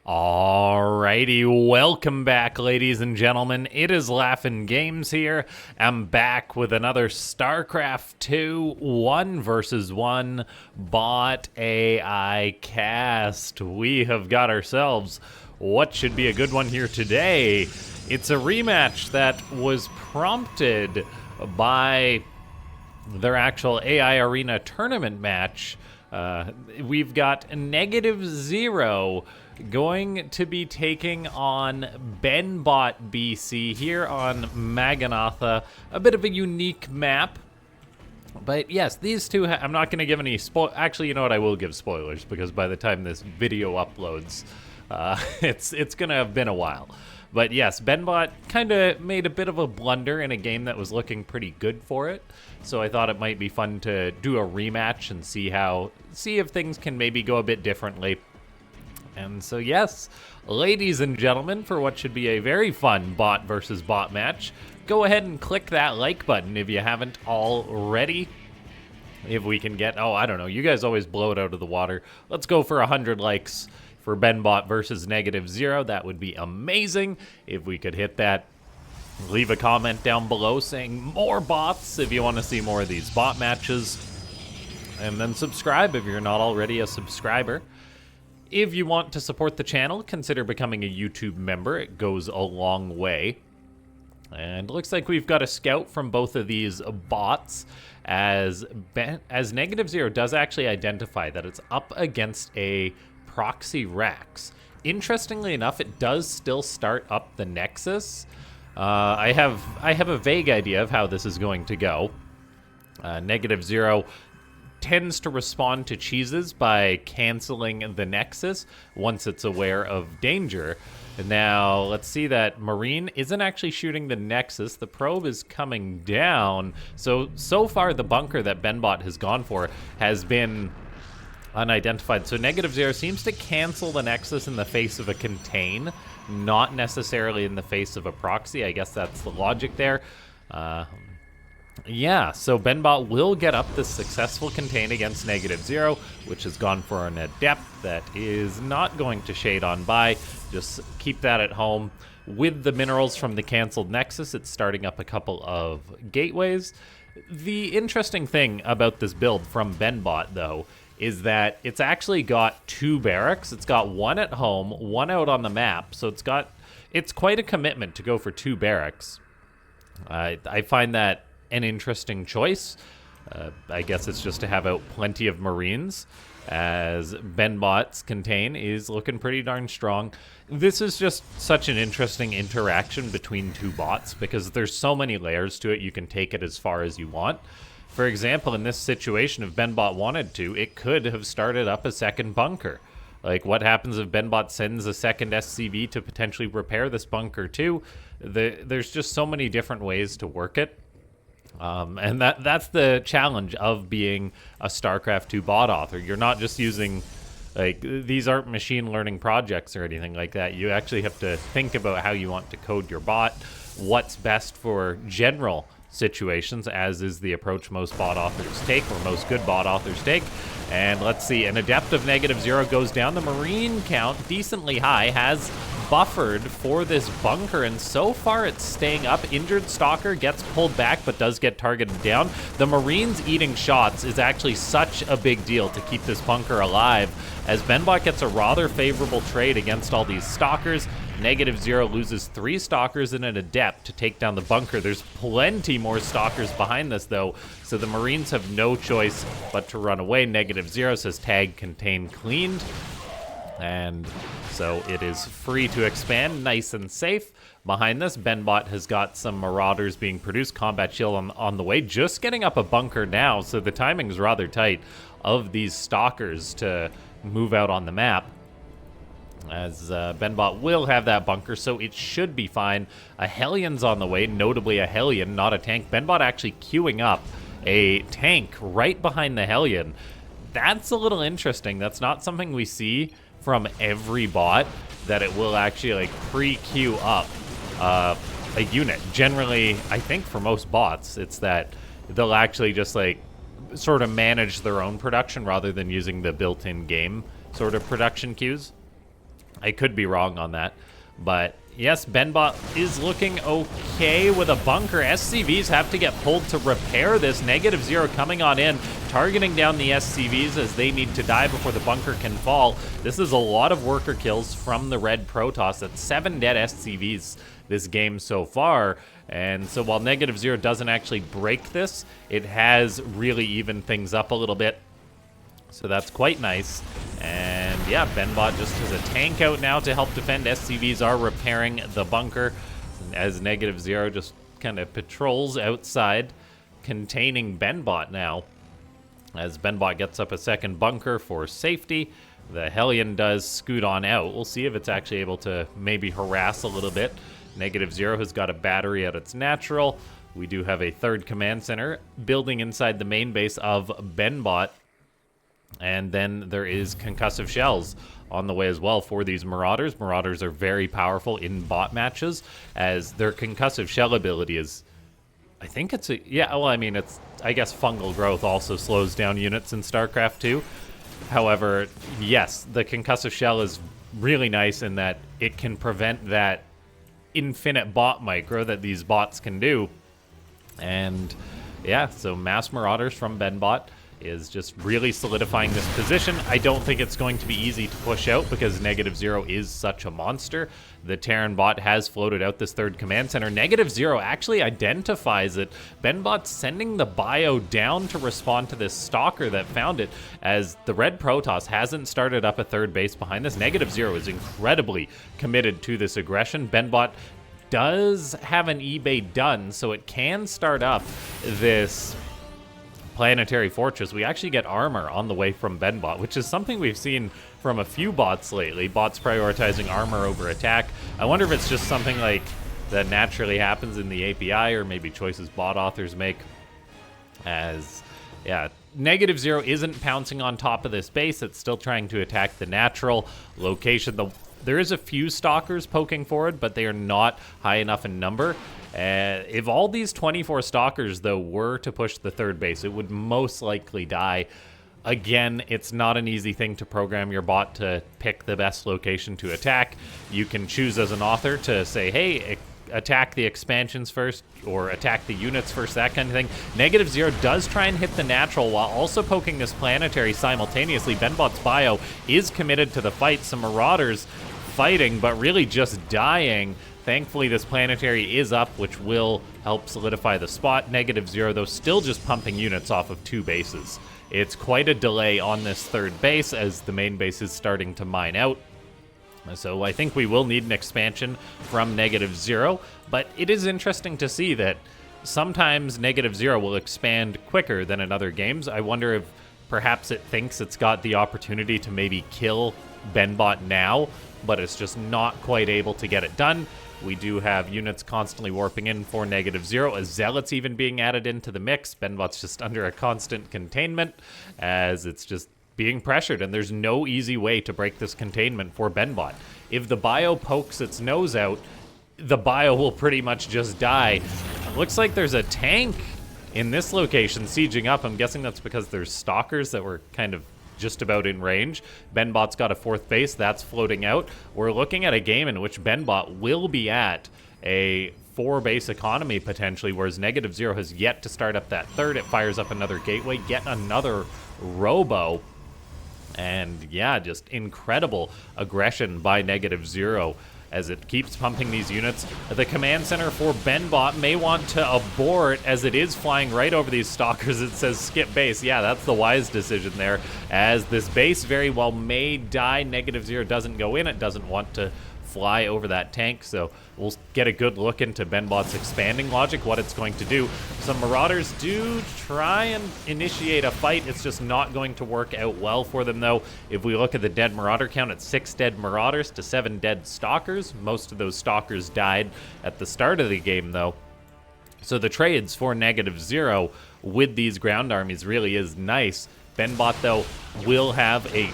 Alrighty, welcome back, ladies and gentlemen. It is LaughNgamez here. I'm back with another Starcraft 2 1 versus 1 bot AI cast. We have got ourselves what should be a good one here today. It's a rematch that was prompted by their actual AI Arena tournament match. We've got NegativeZero going to be taking on BenBotBC here on Maganatha. A bit of a unique map. But yes, these two, I'm not going to give any actually, you know what, I will give spoilers, because by the time this video uploads, it's going to have been a while. But yes, BenBot kind of made a bit of a blunder in a game that was looking pretty good for it. So I thought it might be fun to do a rematch and see if things can maybe go a bit differently. And so yes, ladies and gentlemen, for what should be a very fun bot versus bot match, go ahead and click that like button if you haven't already. If we can get, I don't know, you guys always blow it out of the water. Let's go for 100 likes for BenBot versus NegativeZero. That would be amazing if we could hit that. Leave a comment down below saying more bots if you want to see more of these bot matches. And then subscribe if you're not already a subscriber. If you want to support the channel, consider becoming a YouTube member. It goes a long way. And it looks like we've got a scout from both of these bots, as NegativeZero does actually identify that it's up against a proxy Rex. Interestingly enough, it does still start up the Nexus. I have a vague idea of how this is going to go. NegativeZero tends to respond to cheeses by canceling the Nexus once it's aware of danger. And now, let's see that Marine isn't actually shooting the Nexus. The probe is coming down. So far, the bunker that BenBot has gone for has been unidentified. So NegativeZero seems to cancel the Nexus in the face of a contain, not necessarily in the face of a proxy. I guess that's the logic there. Yeah, so BenBot will get up the successful contain against NegativeZero, which has gone for an Adept that is not going to shade on by. Just keep that at home. With the minerals from the canceled Nexus, it's starting up a couple of gateways. The interesting thing about this build from BenBot, though, is that it's actually got two barracks. It's got one at home, one out on the map, so it's quite a commitment to go for two barracks. I find that an interesting choice. I guess it's just to have out plenty of Marines, as BenBot's contain is looking pretty darn strong. This is just such an interesting interaction between two bots, because there's so many layers to it, you can take it as far as you want. For example, in this situation, if BenBot wanted to, it could have started up a second bunker. Like, what happens if BenBot sends a second SCV to potentially repair this bunker too? There's just so many different ways to work it. And that's the challenge of being a StarCraft 2 bot author. You're not just using, like, these aren't machine learning projects or anything like that. You actually have to think about how you want to code your bot, what's best for general situations, as is the approach most bot authors take, or most good bot authors take. And let's see, an Adept of NegativeZero goes down. The Marine count, decently high, has buffered for this bunker, and so far it's staying up. Injured Stalker gets pulled back, but does get targeted down. The Marines eating shots is actually such a big deal to keep this bunker alive, as BenBot gets a rather favorable trade against all these Stalkers. NegativeZero loses 3 Stalkers and an Adept to take down the bunker. There's plenty more Stalkers behind this, though, so the Marines have no choice but to run away. NegativeZero says tag contain cleaned, and so it is free to expand, nice and safe. Behind this, BenBot has got some Marauders being produced, combat shield on the way, just getting up a bunker now, so the timing is rather tight of these Stalkers to move out on the map, as BenBot will have that bunker, so it should be fine. A Hellion's on the way, notably a Hellion, not a tank. BenBot actually queuing up a tank right behind the Hellion. That's a little interesting. That's not something we see from every bot, that it will actually, like, pre-queue up a unit. Generally, I think for most bots, it's that they'll actually just, like, sort of manage their own production rather than using the built-in game sort of production queues. I could be wrong on that. But yes, BenBot is looking okay with a bunker. SCVs have to get pulled to repair this. NegativeZero coming on in, targeting down the SCVs as they need to die before the bunker can fall. This is a lot of worker kills from the red Protoss. That's 7 dead SCVs this game so far. And so while NegativeZero doesn't actually break this, it has really evened things up a little bit. So that's quite nice. And yeah, BenBot just has a tank out now to help defend. SCVs are repairing the bunker as NegativeZero just kind of patrols outside, containing BenBot now. As BenBot gets up a second bunker for safety, the Hellion does scoot on out. We'll see if it's actually able to maybe harass a little bit. NegativeZero has got a battery at its natural. We do have a third command center building inside the main base of BenBot. And then there is concussive shells on the way as well for these Marauders. Marauders are very powerful in bot matches, as their concussive shell ability is, I think it's a, yeah, well, I mean, it's, I guess fungal growth also slows down units in Starcraft 2. However, yes, the concussive shell is really nice in that it can prevent that infinite bot micro that these bots can do. And yeah, so mass Marauders from BenBot is just really solidifying this position. I don't think it's going to be easy to push out because NegativeZero is such a monster. The Terran bot has floated out this third command center. NegativeZero actually identifies it. BenBot's sending the bio down to respond to this stalker that found it, as the red Protoss hasn't started up a third base behind this. NegativeZero is incredibly committed to this aggression. BenBot does have an eBay done, so it can start up this planetary fortress. We actually get armor on the way from BenBot, which is something we've seen from a few bots lately. Bots prioritizing armor over attack. I wonder if it's just something like that naturally happens in the API, or maybe choices bot authors make. As, yeah, NegativeZero isn't pouncing on top of this base. It's still trying to attack the natural location. There is a few stalkers poking forward, but they are not high enough in number. If all these 24 stalkers, though, were to push the third base, it would most likely die. Again, it's not an easy thing to program your bot to pick the best location to attack. You can choose as an author to say, hey, attack the expansions first, or attack the units first, that kind of thing. NegativeZero does try and hit the natural while also poking this planetary simultaneously. BenBot's bio is committed to the fight. Some Marauders fighting, but really just dying. Thankfully, this planetary is up, which will help solidify the spot. NegativeZero, though, still just pumping units off of 2 bases. It's quite a delay on this third base, as the main base is starting to mine out. So I think we will need an expansion from NegativeZero, but it is interesting to see that sometimes NegativeZero will expand quicker than in other games. I wonder if perhaps it thinks it's got the opportunity to maybe kill BenBot now, but it's just not quite able to get it done. We do have units constantly warping in for NegativeZero, a Zealot's even being added into the mix. BenBot's just under a constant containment, as it's just being pressured, and there's no easy way to break this containment for BenBot. If the bio pokes its nose out, the bio will pretty much just die. It looks like there's a tank in this location sieging up. I'm guessing that's because there's stalkers that were kind of just about in range. BenBot's got a 4th base that's floating out. We're looking at a game in which BenBot will be at a 4-base economy potentially, whereas NegativeZero has yet to start up that third. It fires up another gateway, get another robo, and yeah, just incredible aggression by NegativeZero as it keeps pumping these units. The command center for BenBot may want to abort, as it is flying right over these stalkers. It says skip base. Yeah, that's the wise decision there, as this base very well may die. NegativeZero doesn't go in. It doesn't want to fly over that tank, so we'll get a good look into BenBot's expanding logic, what it's going to do. Some Marauders do try and initiate a fight. It's just not going to work out well for them, though. If we look at the dead Marauder count, it's 6 dead Marauders to 7 dead Stalkers. Most of those Stalkers died at the start of the game, though. So the trades for NegativeZero with these ground armies really is nice. BenBot, though, will have a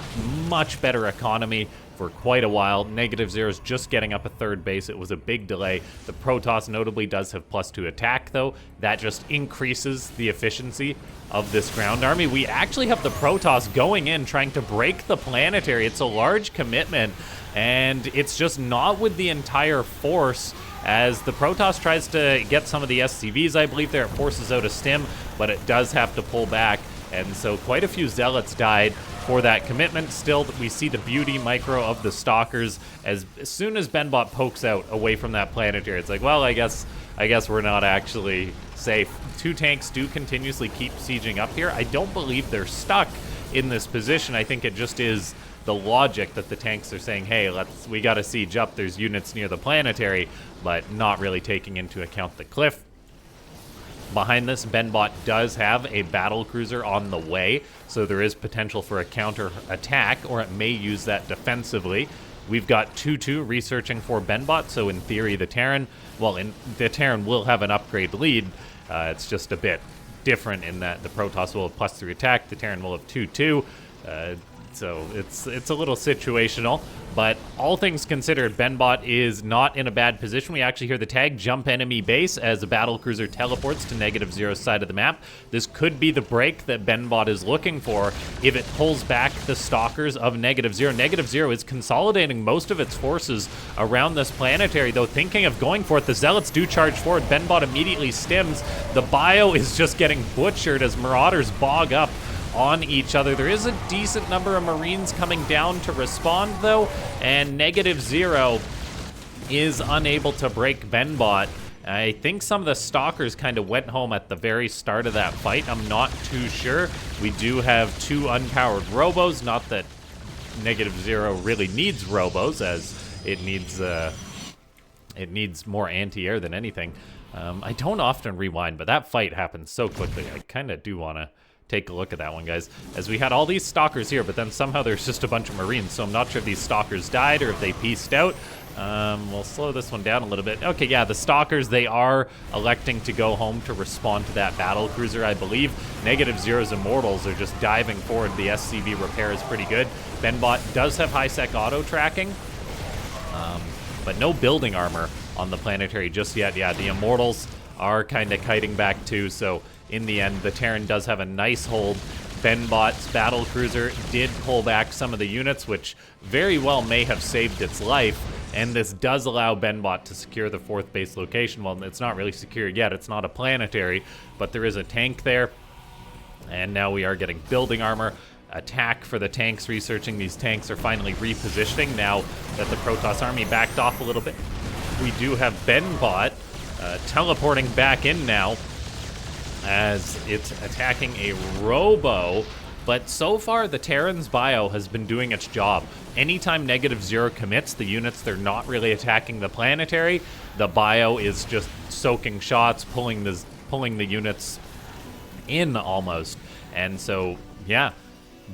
much better economy for quite a while. NegativeZero's just getting up a third base. It was a big delay. The Protoss notably does have +2 attack, though. That just increases the efficiency of this ground army. We actually have the Protoss going in, trying to break the planetary. It's a large commitment, and it's just not with the entire force, as the Protoss tries to get some of the SCVs, I believe there. It forces out a stim, but it does have to pull back, and so quite a few Zealots died for that commitment. Still, we see the beauty micro of the Stalkers. As soon as BenBot pokes out away from that planetary, it's like, well, I guess we're not actually safe. 2 tanks do continuously keep sieging up here. I don't believe they're stuck in this position. I think it just is the logic that the tanks are saying, hey, we gotta siege up, there's units near the planetary, but not really taking into account the cliff. Behind this, BenBot does have a battle cruiser on the way, so there is potential for a counter attack, or it may use that defensively. We've got 2-2 researching for BenBot, so in theory the Terran will have an upgrade lead. It's just a bit different in that the Protoss will have +3 attack, the Terran will have 2-2. So it's a little situational, but all things considered, BenBot is not in a bad position. We actually hear the tag, jump enemy base, as a battlecruiser teleports to NegativeZero's side of the map. This could be the break that BenBot is looking for if it pulls back the Stalkers of NegativeZero. NegativeZero is consolidating most of its forces around this planetary, though thinking of going for it. The Zealots do charge forward. BenBot immediately stims. The bio is just getting butchered as Marauders bog up on each other. There is a decent number of Marines coming down to respond, though, and NegativeZero is unable to break BenBot. I think some of the Stalkers kind of went home at the very start of that fight. I'm not too sure. We do have 2 unpowered robos. Not that NegativeZero really needs robos, as it needs more anti-air than anything. I don't often rewind, but that fight happened so quickly. I kind of do want to take a look at that one, guys. As we had all these Stalkers here, but then somehow there's just a bunch of Marines, so I'm not sure if these Stalkers died or if they pieced out. We'll slow this one down a little bit. Okay, yeah, the Stalkers, they are electing to go home to respond to that battle cruiser, I believe. NegativeZero's Immortals are just diving forward. The SCV repair is pretty good. BenBot does have high-sec auto tracking, but no building armor on the planetary just yet. Yeah, the Immortals are kind of kiting back too, so in the end, the Terran does have a nice hold. BenBot's battlecruiser did pull back some of the units, which very well may have saved its life, and this does allow BenBot to secure the 4th base location. Well, it's not really secure yet, it's not a planetary, but there is a tank there, and now we are getting building armor. Attack for the tanks researching. These tanks are finally repositioning now that the Protoss army backed off a little bit. We do have BenBot teleporting back in now, as it's attacking a robo, but so far the Terran's bio has been doing its job. Anytime NegativeZero commits, the units, they're not really attacking the planetary. The bio is just soaking shots, pulling the units in almost. And so, yeah,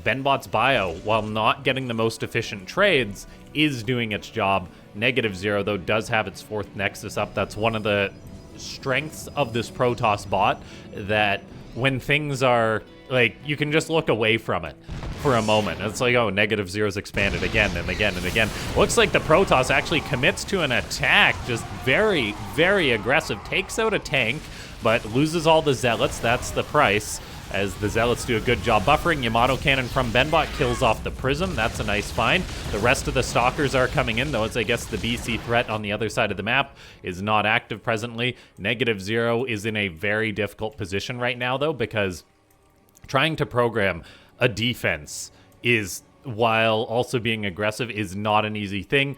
BenBot's bio, while not getting the most efficient trades, is doing its job. NegativeZero, though, does have its 4th Nexus up. That's one of the strengths of this Protoss bot, that when things are like, you can just look away from it for a moment. It's like, oh, NegativeZero's expanded again and again and again. Looks like the Protoss actually commits to an attack, just very, very aggressive. Takes out a tank, but loses all the Zealots. That's the price, as the Zealots do a good job buffering. Yamato Cannon from BenBot kills off the Prism. That's a nice find. The rest of the Stalkers are coming in, though, as I guess the BC threat on the other side of the map is not active presently. NegativeZero is in a very difficult position right now, though, because trying to program a defense is, while also being aggressive, is not an easy thing.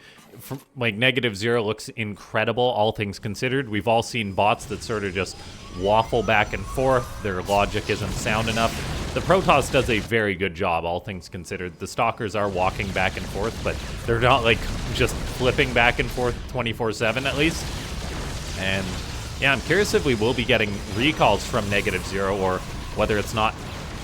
Like, NegativeZero looks incredible, all things considered. We've all seen bots that sort of just waffle back and forth. Their logic isn't sound enough. The Protoss does a very good job, all things considered. The Stalkers are walking back and forth, but they're not, like, just flipping back and forth 24/7 at least. And, yeah, I'm curious if we will be getting recalls from NegativeZero, or whether it's not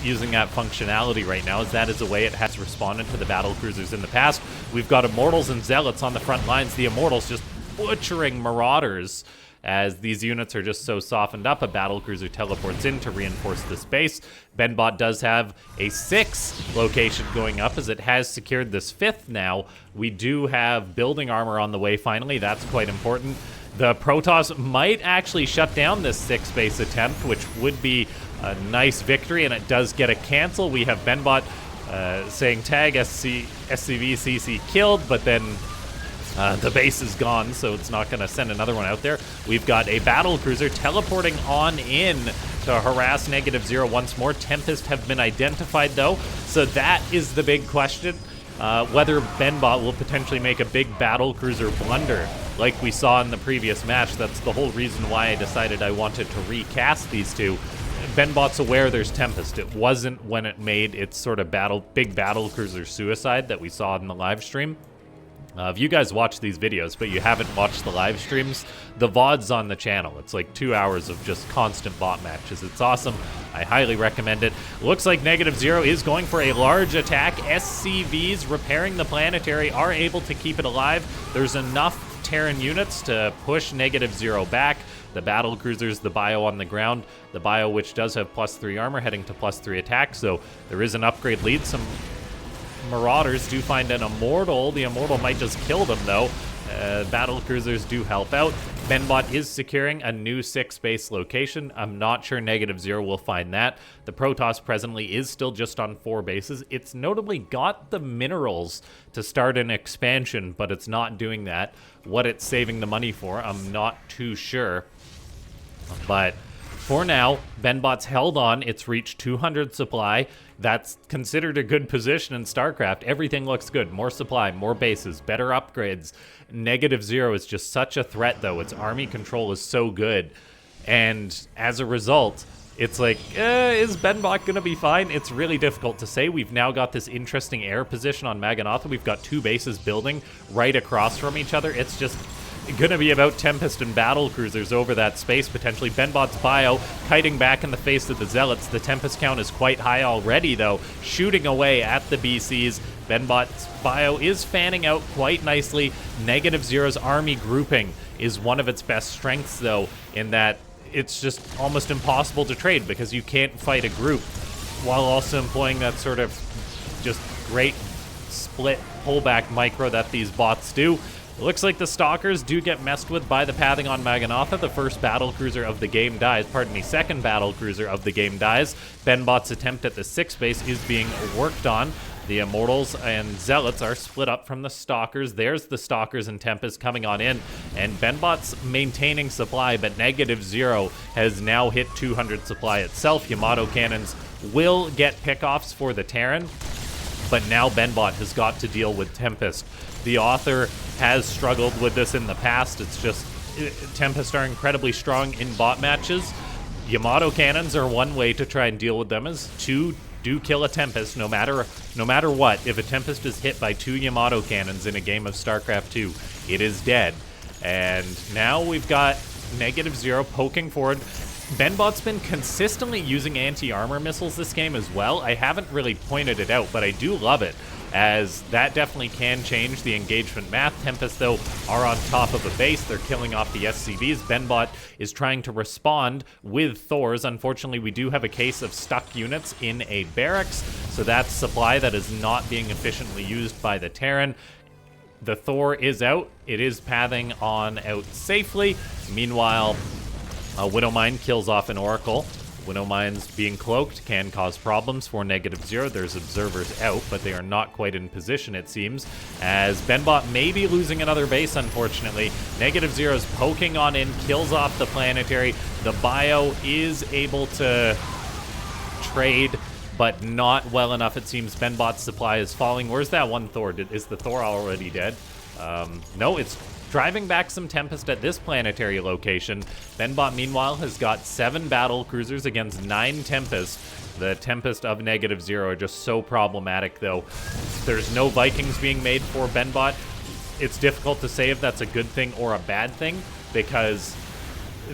using that functionality right now, as that is the way it has responded to the battle cruisers in the past. We've got Immortals and Zealots on the front lines. The Immortals just butchering Marauders as these units are just so softened up. A battlecruiser teleports in to reinforce this base. BenBot does have a 6th location going up, as it has secured this 5th now. We do have building armor on the way finally. That's quite important. The Protoss might actually shut down this 6th base attempt, which would be a nice victory, and it does get a cancel. We have BenBot saying tag SCVCC killed, but then the base is gone, so it's not going to send another one out there. We've got a battlecruiser teleporting on in to harass NegativeZero once more. Tempest have been identified, though, so that is the big question. Whether BenBot will potentially make a big battlecruiser blunder like we saw in the previous match. That's the whole reason why I decided I wanted to recast these two. BenBot's aware there's Tempest. It wasn't when it made its sort of big battlecruiser suicide that we saw in the live stream. If you guys watch these videos, but you haven't watched the live streams, the VOD's on the channel. It's like 2 hours of just constant bot matches. It's awesome. I highly recommend it. Looks like NegativeZero is going for a large attack. SCVs repairing the planetary are able to keep it alive. There's enough Terran units to push NegativeZero back. The battlecruisers, the bio on the ground, the bio which does have +3 armor heading to +3 attack, so there is an upgrade lead. Some Marauders do find an Immortal. The Immortal might just kill them, though. Battlecruisers do help out. BenBot is securing a new 6th base location. I'm not sure NegativeZero will find that. The Protoss presently is still just on 4 bases. It's notably got the minerals to start an expansion, but it's not doing that. What it's saving the money for, I'm not too sure. But for now, BenBot's held on. It's reached 200 supply. That's considered a good position in Starcraft. Everything looks good. More supply, more bases, better upgrades. NegativeZero is just such a threat, though. Its army control is so good. And as a result, it's like, is BenBot going to be fine? It's really difficult to say. We've now got this interesting air position on Maganatha. We've got 2 bases building right across from each other. It's just going to be about Tempest and battlecruisers over that space, potentially. BenBot's bio kiting back in the face of the Zealots. The Tempest count is quite high already, though, shooting away at the BCs. BenBot's bio is fanning out quite nicely. NegativeZero's army grouping is one of its best strengths, though, in that it's just almost impossible to trade because you can't fight a group while also employing that sort of just great split pullback micro that these bots do. It looks like the Stalkers do get messed with by the pathing on Maganatha. The first battlecruiser of the game dies. Pardon me, second battlecruiser of the game dies. BenBot's attempt at the 6th base is being worked on. The Immortals and Zealots are split up from the Stalkers. There's the Stalkers and Tempest coming on in. And BenBot's maintaining supply, but NegativeZero has now hit 200 supply itself. Yamato cannons will get pickoffs for the Terran, but now BenBot has got to deal with Tempest. The author has struggled with this in the past. It's just, Tempest are incredibly strong in bot matches. Yamato cannons are one way to try and deal with them, as 2 do kill a Tempest no matter what. If a Tempest is hit by 2 Yamato cannons in a game of StarCraft 2, it is dead. And now we've got NegativeZero poking forward. BenBot's been consistently using anti-armor missiles this game as well. I haven't really pointed it out, but I do love it, as that definitely can change the engagement math. Tempest, though, are on top of a base. They're killing off the SCVs. BenBot is trying to respond with Thors. Unfortunately, we do have a case of stuck units in a barracks, so that's supply that is not being efficiently used by the Terran. The Thor is out. It is pathing on out safely. Meanwhile, Widowmine kills off an Oracle. Widowmines being cloaked can cause problems for NegativeZero. There's observers out, but they are not quite in position, it seems, as BenBot may be losing another base, unfortunately. NegativeZero's poking on in, kills off the planetary. The bio is able to trade, but not well enough, it seems. BenBot's supply is falling. Where's that one Thor? Is the Thor already dead? No, it's driving back some Tempest at this planetary location. BenBot, meanwhile, has got 7 battle cruisers against 9 Tempest. The Tempest of NegativeZero are just so problematic, though. There's no Vikings being made for BenBot. It's difficult to say if that's a good thing or a bad thing, because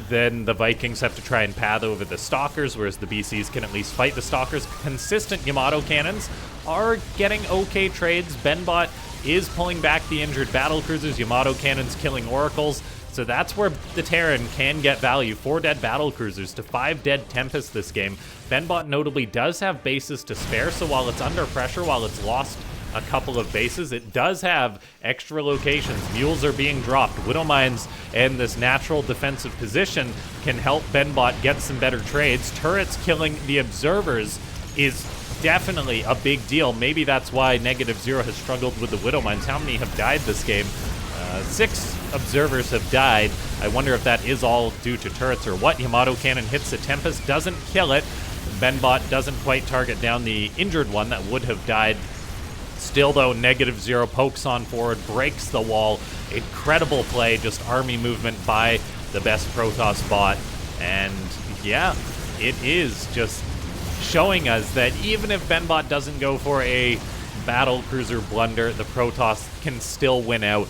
then the Vikings have to try and path over the Stalkers, whereas the BCs can at least fight the Stalkers. Consistent Yamato cannons are getting okay trades. BenBot is pulling back the injured battle cruisers. Yamato cannons killing oracles. So that's where the Terran can get value. 4 dead battle cruisers to 5 dead Tempest this game. BenBot notably does have bases to spare, so while it's under pressure, while it's lost a couple of bases, it does have extra locations. Mules are being dropped. Widow Mines and this natural defensive position can help BenBot get some better trades. Turrets killing the observers is definitely a big deal. Maybe that's why NegativeZero has struggled with the Widow Mines. How many have died this game? 6 observers have died. I wonder if that is all due to turrets or what. Yamato Cannon hits the Tempest, doesn't kill it. BenBot doesn't quite target down the injured one that would have died. Still, though, NegativeZero pokes on forward, breaks the wall. Incredible play, just army movement by the best Protoss bot. And yeah, it is just showing us that even if BenBot doesn't go for a battle cruiser blunder, the Protoss can still win out.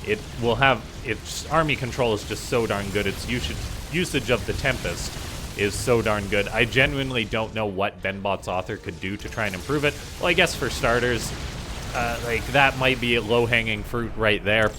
It will have, its army control is just so darn good. Its usage of the Tempest is so darn good. I genuinely don't know what BenBot's author could do to try and improve it. Well, I guess for starters, like that might be a low-hanging fruit right there.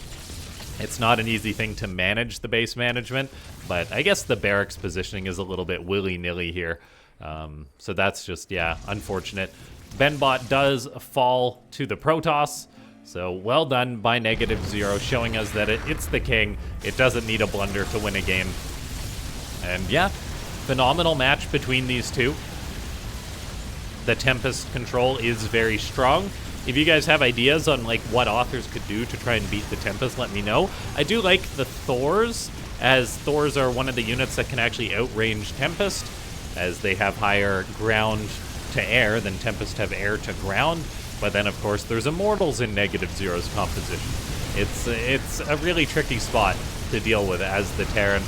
It's not an easy thing to manage the base management, but I guess the barracks positioning is a little bit willy-nilly here. So that's just, yeah, unfortunate. BenBot does fall to the Protoss. So well done by NegativeZero, showing us that it's the king. It doesn't need a blunder to win a game. And yeah, phenomenal match between these two. The Tempest control is very strong. If you guys have ideas on like what authors could do to try and beat the Tempest, let me know. I do like the Thors, as Thors are one of the units that can actually outrange Tempest, as they have higher ground to air than Tempest have air to ground. But then, of course, there's Immortals in NegativeZero's composition. It's a really tricky spot to deal with as the Terran.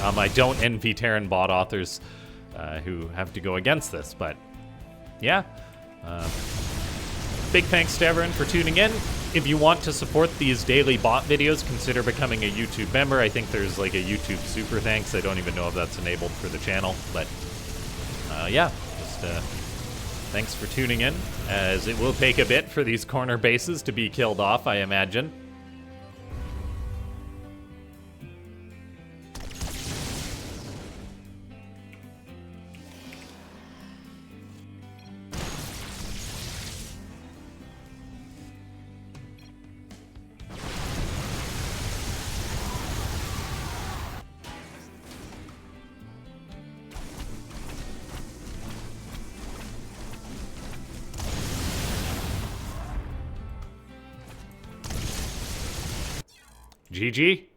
I don't envy Terran bot authors who have to go against this, but yeah. Big thanks to everyone for tuning in. If you want to support these daily bot videos, consider becoming a YouTube member. I think there's like a YouTube super thanks. I don't even know if that's enabled for the channel, but yeah, just thanks for tuning in, as it will take a bit for these corner bases to be killed off, I imagine. GG.